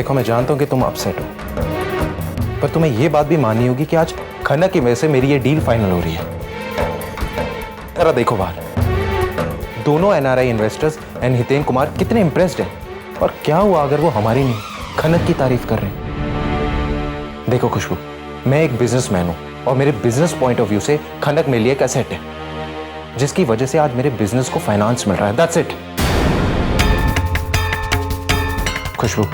देखो मैं जानता हूं कि तुम अपसेट हो, पर तुम्हें यह बात भी माननी होगी कि आज खनक की वजह से मेरी ये डील फाइनल हो रही है। जरा देखो बाहर, दोनों NRI investors and Hiten Kumar कितने इंप्रेस्ड हैं, और क्या हुआ अगर वो हमारी नहीं खनक की तारीफ कर रहे हैं। देखो खुशबू, मैं एक बिजनेसमैन हूं और मेरे बिजनेस पॉइंट ऑफ व्यू से खनक मेरे लिए एक एसेट है, जिसकी वजह से आज मेरे बिजनेस को फाइनेंस मिल रहा है। That's it. खुशबू,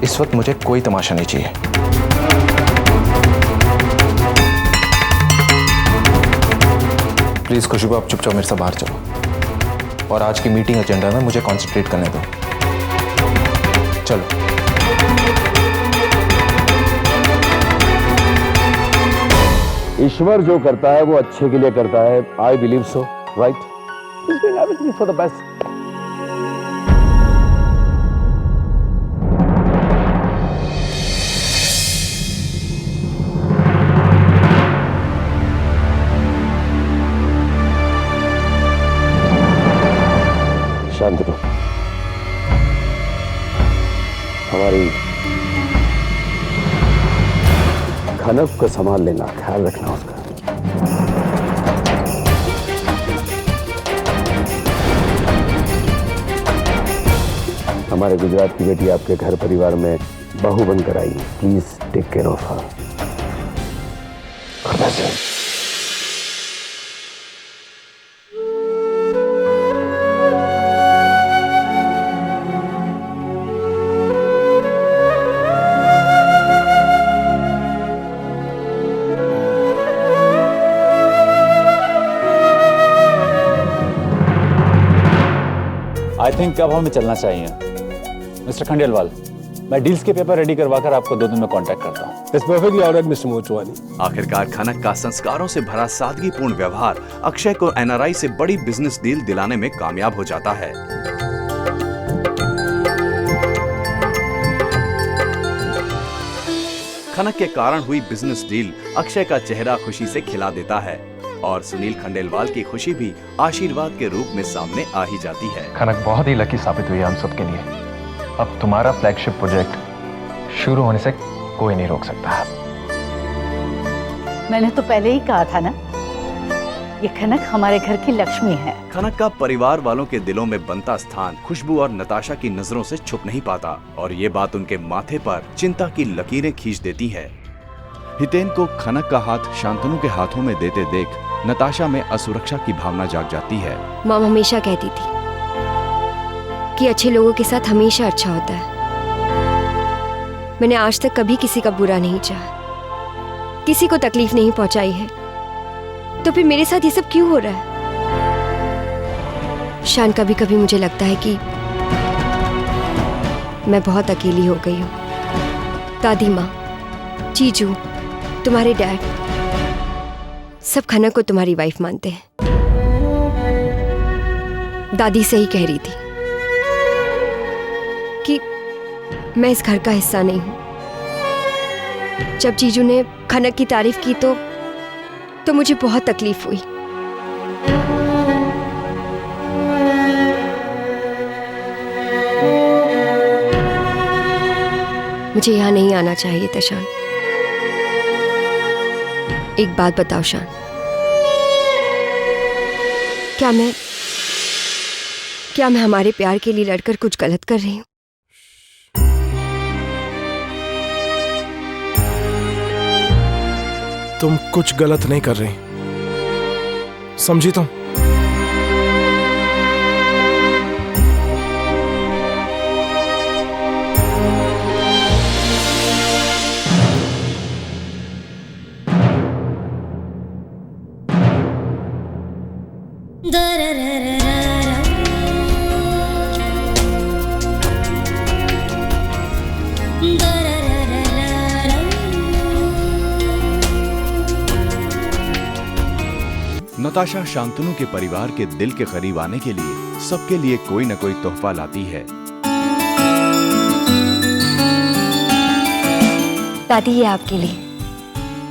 इस वक्त मुझे कोई तमाशा नहीं चाहिए। प्लीज खुशबू, आप चुपचाप मेरे साथ बाहर चलो और आज की मीटिंग एजेंडा में मुझे कंसंट्रेट करने दो। चलो। ईश्वर जो करता है वो अच्छे के लिए करता है। I believe so, right? Is doing everything for the best. शांत रहो। हमारी खनक को संभाल लेना, ख्याल रखना उसका। हमारे गुजरात की बेटी आपके घर परिवार में बहू बनकर आई। Please take care of her. I think अब हमें चलना चाहिए। मिस्टर खंडेलवाल, मैं डील्स के पेपर रेडी करवाकर आपको 2 दिन में कांटेक्ट करता हूँ। It's perfectly alright mister Motwani. आखिरकार खनक का संस्कारों से भरा सादगीपूर्ण व्यवहार अक्षय को एनआरआई से बड़ी बिजनेस डील दिलाने में कामयाब हो जाता है। खनक के कारण हुई बिजनेस डील अक्षय का चेहरा खुशी से खिला देता है और सुनील खंडेलवाल की खुशी भी आशीर्वाद के रूप में सामने आ ही जाती है। खनक बहुत ही लकी साबित हुई है हम सबके लिए। अब तुम्हारा फ्लैगशिप प्रोजेक्ट शुरू होने से कोई नहीं रोक सकता। मैंने तो पहले ही कहा था ना, ये खनक हमारे घर की लक्ष्मी है। खनक का परिवार वालों के दिलों में बनता स्थान खुशबू और नताशा की नजरों से छुप नहीं पाता और ये बात उनके माथे पर चिंता की लकीरें खींच देती है। हितेन को खनक का हाथ शांतनु के हाथों में देते देख नताशा में असुरक्षा की भावना जाग जाती है। मॉम हमेशा कहती थी कि अच्छे लोगों के साथ हमेशा अच्छा होता है। मैंने आज तक कभी किसी का बुरा नहीं चाहा, किसी को तकलीफ नहीं पहुंचाई है, तो फिर मेरे साथ ये सब क्यों हो रहा है? शान, कभी कभी मुझे लगता है कि मैं बहुत अकेली हो गई हूँ। दादी माँ, जीजू, तुम्हारे डैड, सब खनक को तुम्हारी वाइफ मानते हैं। दादी सही कह रही थी कि मैं इस घर का हिस्सा नहीं हूं। जब जीजू ने खनक की तारीफ की तो मुझे बहुत तकलीफ हुई। मुझे यहां नहीं आना चाहिए था शान। एक बात बताओ शान, क्या मैं हमारे प्यार के लिए लड़कर कुछ गलत कर रही हूं? तुम कुछ गलत नहीं कर रही, समझी तुम? नताशा शांतनु के परिवार के दिल के करीब आने के लिए सबके लिए कोई न कोई तोहफा लाती है। दादी, ये आपके लिए।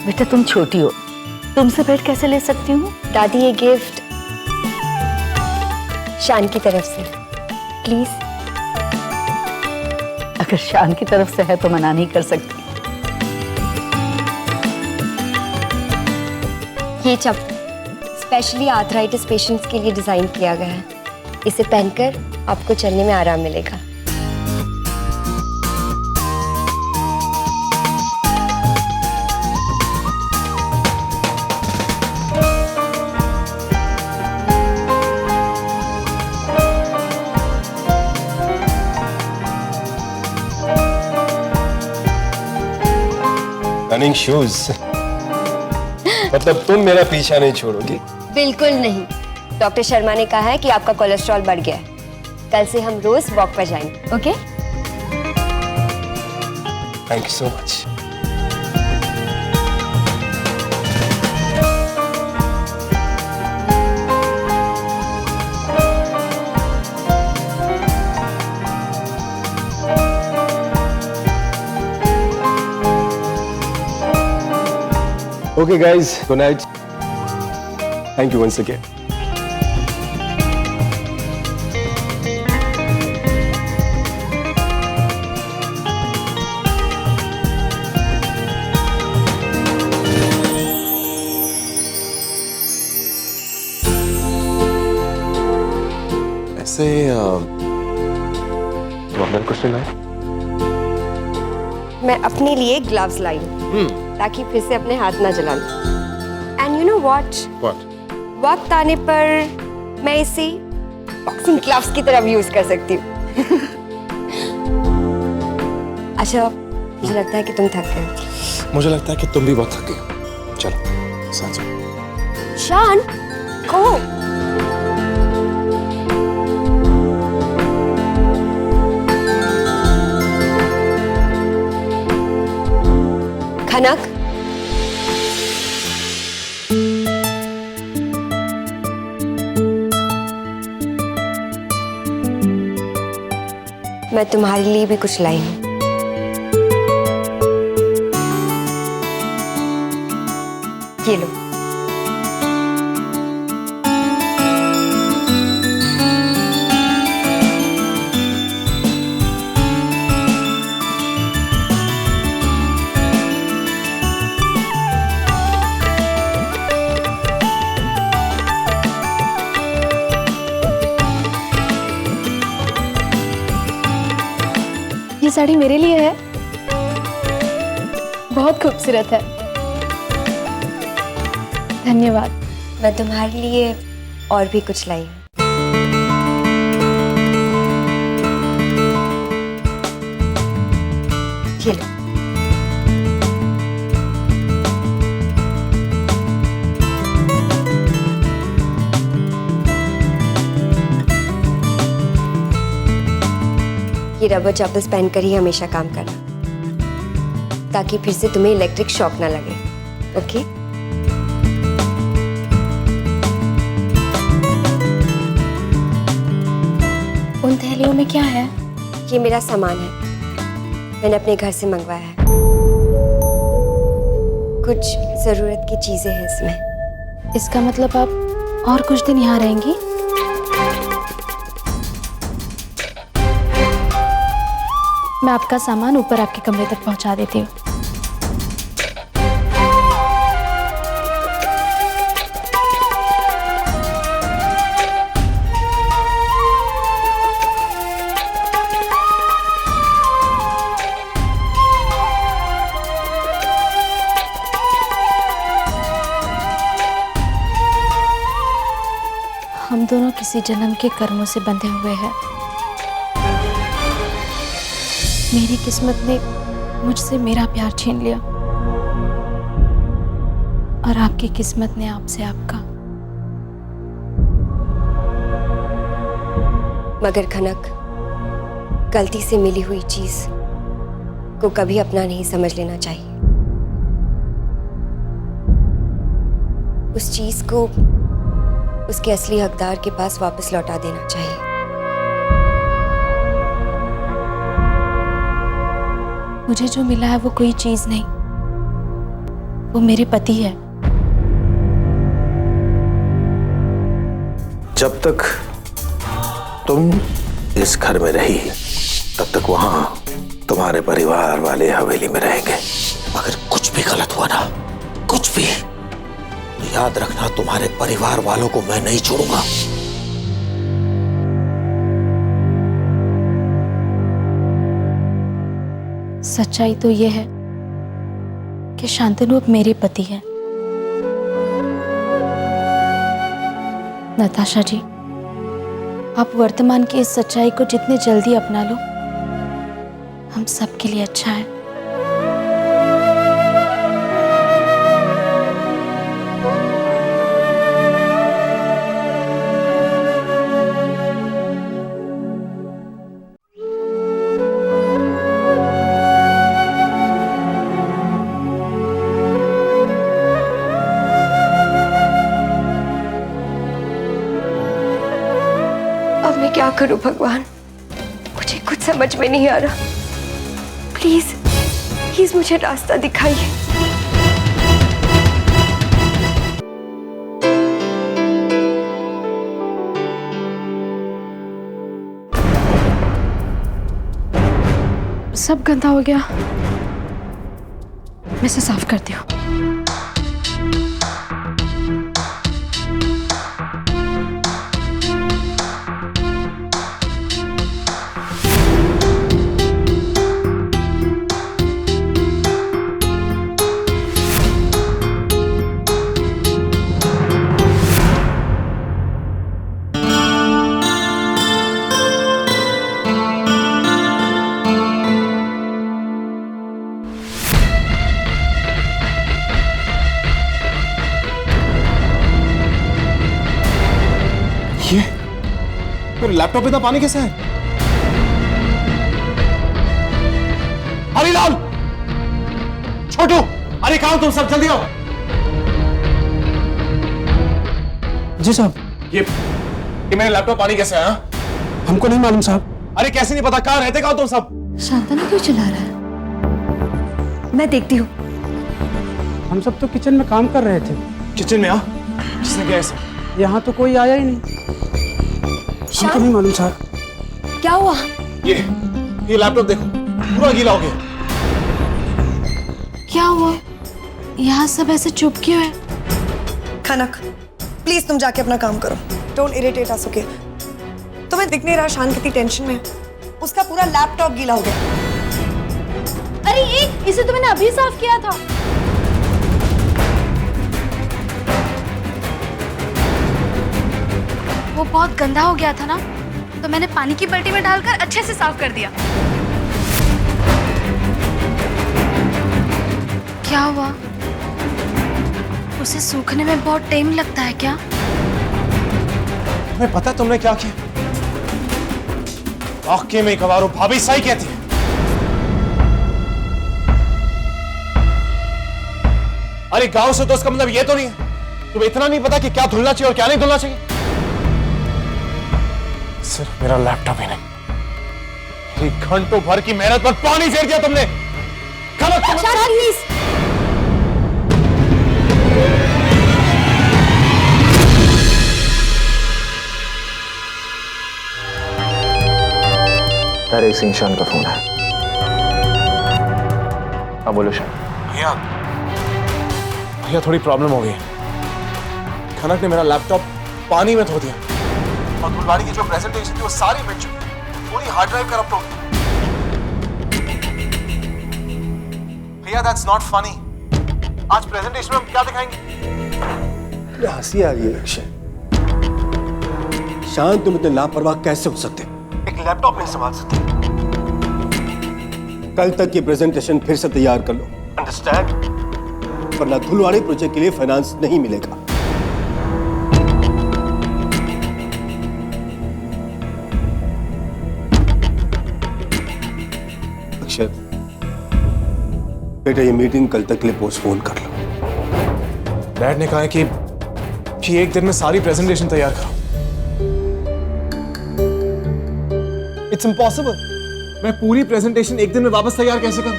बेटा तुम छोटी हो, तुमसे भेंट कैसे ले सकती हूँ? दादी, ये गिफ्ट शान की तरफ से, प्लीज। अगर शान की तरफ से है तो मना नहीं कर सकती। ये चप्पल स्पेशली आर्थराइटिस पेशेंट्स के लिए डिजाइन किया गया है। इसे पहनकर आपको चलने में आराम मिलेगा। Running shoes. मतलब तुम मेरा पीछा नहीं छोड़ोगी? बिल्कुल नहीं। डॉक्टर शर्मा ने कहा है कि आपका कोलेस्ट्रॉल बढ़ गया है। कल से हम रोज वॉक पर जाएंगे, okay? Thank you so much. Okay guys, good night. Thank you once again. ऐसे तुम अपना कुछ नहीं लाए? मैं अपने लिए ग्लव्स लाई हूँ ताकि फिर से अपने हाथ ना जला लूं। And you know what? What? वक्त आने पर मैं इसे बॉक्सिंग ग्लव्स की तरह यूज कर सकती हूँ। अच्छा, मुझे लगता है कि तुम थक गए। मुझे लगता है कि तुम भी बहुत थक गई हो। चलो साथ में। शान, को खनक, मैं तुम्हारे लिए भी कुछ लाई हूं। ये लो। ये साड़ी मेरे लिए है, बहुत खूबसूरत है। धन्यवाद। मैं तुम्हारे लिए और भी कुछ लाई हूं। ये लो। ये रबर चप्पल्स पहनकर ही हमेशा काम करना, ताकि फिर से तुम्हें इलेक्ट्रिक शॉक ना लगे, ओके? उन थैलियों में क्या है? ये मेरा सामान है, मैंने अपने घर से मंगवाया है। कुछ जरूरत की चीजें हैं इसमें। इसका मतलब आप और कुछ दिन यहाँ रहेंगी? मैं आपका सामान ऊपर आपके कमरे तक पहुंचा देती हूँ। हम दोनों किसी जन्म के कर्मों से बंधे हुए हैं। मेरी किस्मत ने मुझसे मेरा प्यार छीन लिया और आपकी किस्मत ने आपसे आपका। मगर खनक, गलती से मिली हुई चीज को कभी अपना नहीं समझ लेना चाहिए। उस चीज को उसके असली हकदार के पास वापस लौटा देना चाहिए। मुझे जो मिला है वो कोई चीज नहीं, वो मेरे पति है। जब तक तुम इस घर में रही तब तक वहां तुम्हारे परिवार वाले हवेली में रहेंगे। अगर कुछ भी गलत हुआ ना, कुछ भी, तो याद रखना तुम्हारे परिवार वालों को मैं नहीं छोड़ूंगा। सच्चाई तो ये है कि शांतनु अब मेरे पति हैं। नताशा जी, आप वर्तमान की इस सच्चाई को जितने जल्दी अपना लो, हम सबके लिए अच्छा है। अब मैं क्या करूं भगवान, मुझे कुछ समझ में नहीं आ रहा। प्लीज प्लीज मुझे रास्ता दिखाइए। सब गंदा हो गया, मैं इसे साफ करती हूँ। ये मेरे लैपटॉप पे इतना पानी कैसे है? हरीलाल, छोटू, अरे कहाँ हो तुम सब, जल्दी आओ। जी साहब। ये मेरे लैपटॉप पानी कैसे आया? हमको नहीं मालूम साहब। अरे कैसे नहीं पता, कहाँ रहते, कहाँ हो तुम सब? शांतनु क्यों चिल्ला रहा है? मैं देखती हूँ। हम सब तो किचन में काम कर रहे थे। किचन में? किसने किया ऐसा? यहाँ तो कोई आया ही नहीं। हमको नहीं मालूम साहब। क्या हुआ? ये लैपटॉप देखो, पूरा गीला हो गया। क्या हुआ? यहाँ सब ऐसे चुप क्यों है? खनक, प्लीज तुम जाके अपना काम करो। Don't irritate us, okay? तुम्हें दिख नहीं रहा शान कितनी टेंशन में है? उसका पूरा लैपटॉप गीला हो गया। अरे एक, इसे तो मैंने अभी साफ किया था। वो बहुत गंदा हो गया था ना, तो मैंने पानी की बाल्टी में डालकर अच्छे से साफ कर दिया। क्या हुआ? उसे सूखने में बहुत टाइम लगता है क्या? तुम्हें पता तुमने क्या किया? वाकई में गवारो, भाभी सही कहती है। अरे गांव से तो उसका मतलब ये तो नहीं है तुम्हें इतना नहीं पता कि क्या धुलना चाहिए और क्या नहीं धुलना चाहिए? सिर्फ मेरा लैपटॉप ही नहीं, एक घंटों भर की मेहनत पर पानी फेर दिया तुमने। प्लीज। तारे सिंह शान का फोन है। हाँ बोलो शान। भैया थोड़ी प्रॉब्लम हो गई। खनक ने मेरा लैपटॉप पानी में धो दिया और गुलवारी की जो प्रेजेंटेशन थी वो सारी मिट चुकी, पूरी हार्ड ड्राइव करप्ट हो गई। भैया दैट्स नॉट फनी। आज प्रेजेंटेशन में हम क्या दिखाएंगे? हंसी आ रही है अक्षय। शान, तुम इतने लापरवाह कैसे हो सकते? एक लैपटॉप नहीं संभाल सकते। कल तक ये प्रेजेंटेशन फिर से तैयार कर लो, अंडरस्टैंड? वरना धुलवाड़ी प्रोजेक्ट के लिए फाइनेंस नहीं मिलेगा। अक्षय बेटा, ये मीटिंग कल तक के लिए पोस्टपोन कर लो। डैड ने कहा है कि एक दिन में सारी प्रेजेंटेशन तैयार करो। It's impossible. मैं पूरी प्रेजेंटेशन एक दिन में वापस तैयार कैसे करूं?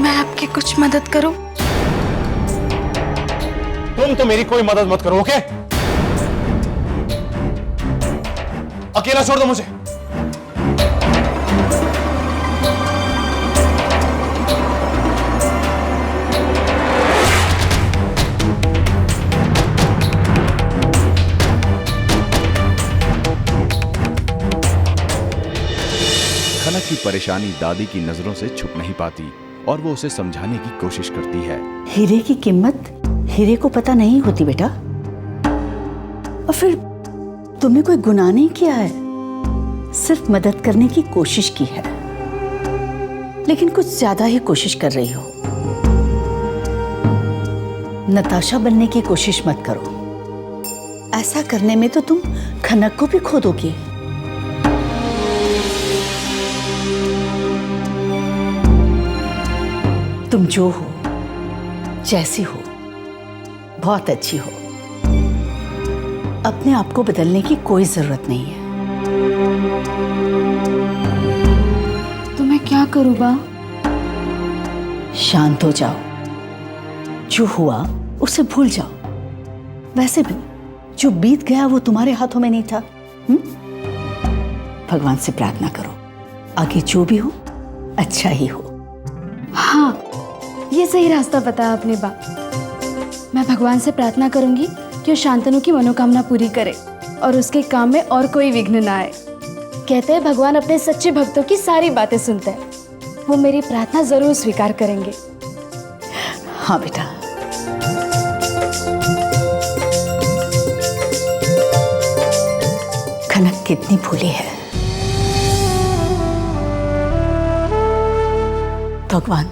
मैं आपकी कुछ मदद करूं? तुम तो मेरी कोई मदद मत करो, ओके? अकेला छोड़ दो मुझे। परेशानी दादी की नजरों से छुप नहीं पाती और वो उसे समझाने की कोशिश करती है। हीरे की कीमत हीरे को पता नहीं होती बेटा। और फिर तुमने कोई गुनाह नहीं किया है, सिर्फ मदद करने की कोशिश की है, लेकिन कुछ ज्यादा ही कोशिश कर रही हो। नताशा बनने की कोशिश मत करो, ऐसा करने में तो तुम खनक को भी खो दोगी। तुम जो हो, जैसी हो, बहुत अच्छी हो। अपने आप को बदलने की कोई जरूरत नहीं है। तो मैं क्या करूँ बा? शांत हो जाओ, जो हुआ उसे भूल जाओ। वैसे भी जो बीत गया वो तुम्हारे हाथों में नहीं था। भगवान से प्रार्थना करो, आगे जो भी हो अच्छा ही हो। हाँ, ये सही रास्ता बताया आपने बा। मैं भगवान से प्रार्थना करूंगी कि वो शांतनु की मनोकामना पूरी करे और उसके काम में और कोई विघ्न ना आए। कहते हैं भगवान अपने सच्चे भक्तों की सारी बातें सुनते हैं। वो मेरी प्रार्थना जरूर स्वीकार करेंगे। हाँ बेटा। खनक कितनी भूली है। भगवान,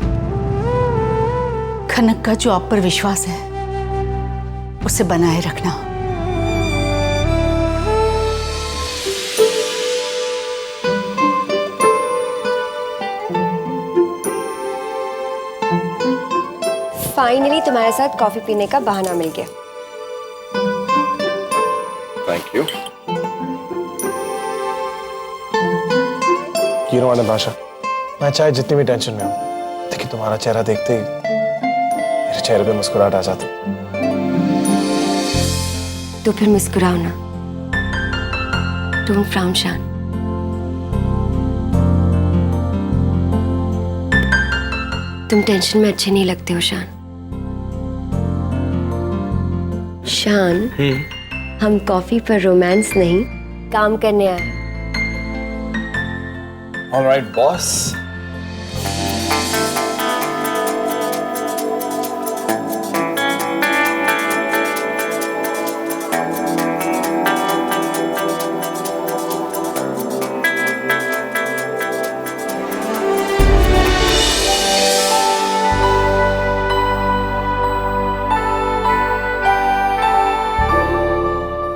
खनक का जो आप पर विश्वास है उसे बनाए रखना। फाइनली तुम्हारे साथ कॉफी पीने का बहाना मिल गया। Thank you. You know, Natasha, मैं चाहे जितनी भी टेंशन में हूँ, लेकिन तुम्हारा चेहरा देखते ही मेरे चेहरे पे मुस्कुराहट आ जाती। तो फिर मुस्कुराओ ना। Don't frown, शान। तुम टेंशन में अच्छे नहीं लगते हो शान। शान, हम कॉफी पर रोमांस नहीं, काम करने आए। All right, boss.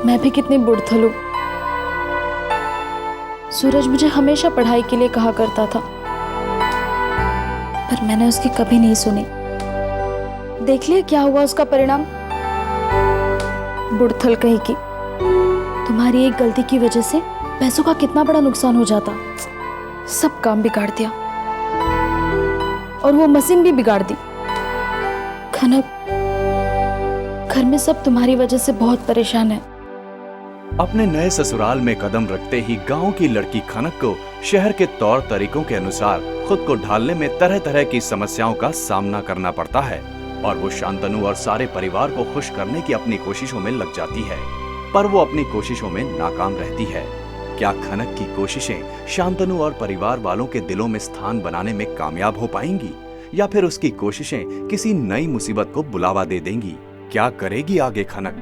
मैं भी कितनी बुड़थल हूँ। सूरज मुझे हमेशा पढ़ाई के लिए कहा करता था, पर मैंने उसकी कभी नहीं सुनी। देख लिया क्या हुआ उसका परिणाम। बुड़थल कहीं की। तुम्हारी एक गलती की वजह से पैसों का कितना बड़ा नुकसान हो जाता। सब काम बिगाड़ दिया और वो मशीन भी बिगाड़ दी। खनक, घर में सब तुम्हारी वजह से बहुत परेशान है। अपने नए ससुराल में कदम रखते ही गांव की लड़की खनक को शहर के तौर तरीकों के अनुसार खुद को ढालने में तरह तरह की समस्याओं का सामना करना पड़ता है और वो शांतनु और सारे परिवार को खुश करने की अपनी कोशिशों में लग जाती है, पर वो अपनी कोशिशों में नाकाम रहती है। क्या खनक की कोशिशें शांतनु और परिवार वालों के दिलों में स्थान बनाने में कामयाब हो पाएंगी या फिर उसकी कोशिशें किसी नई मुसीबत को बुलावा दे देंगी? क्या करेगी आगे खनक?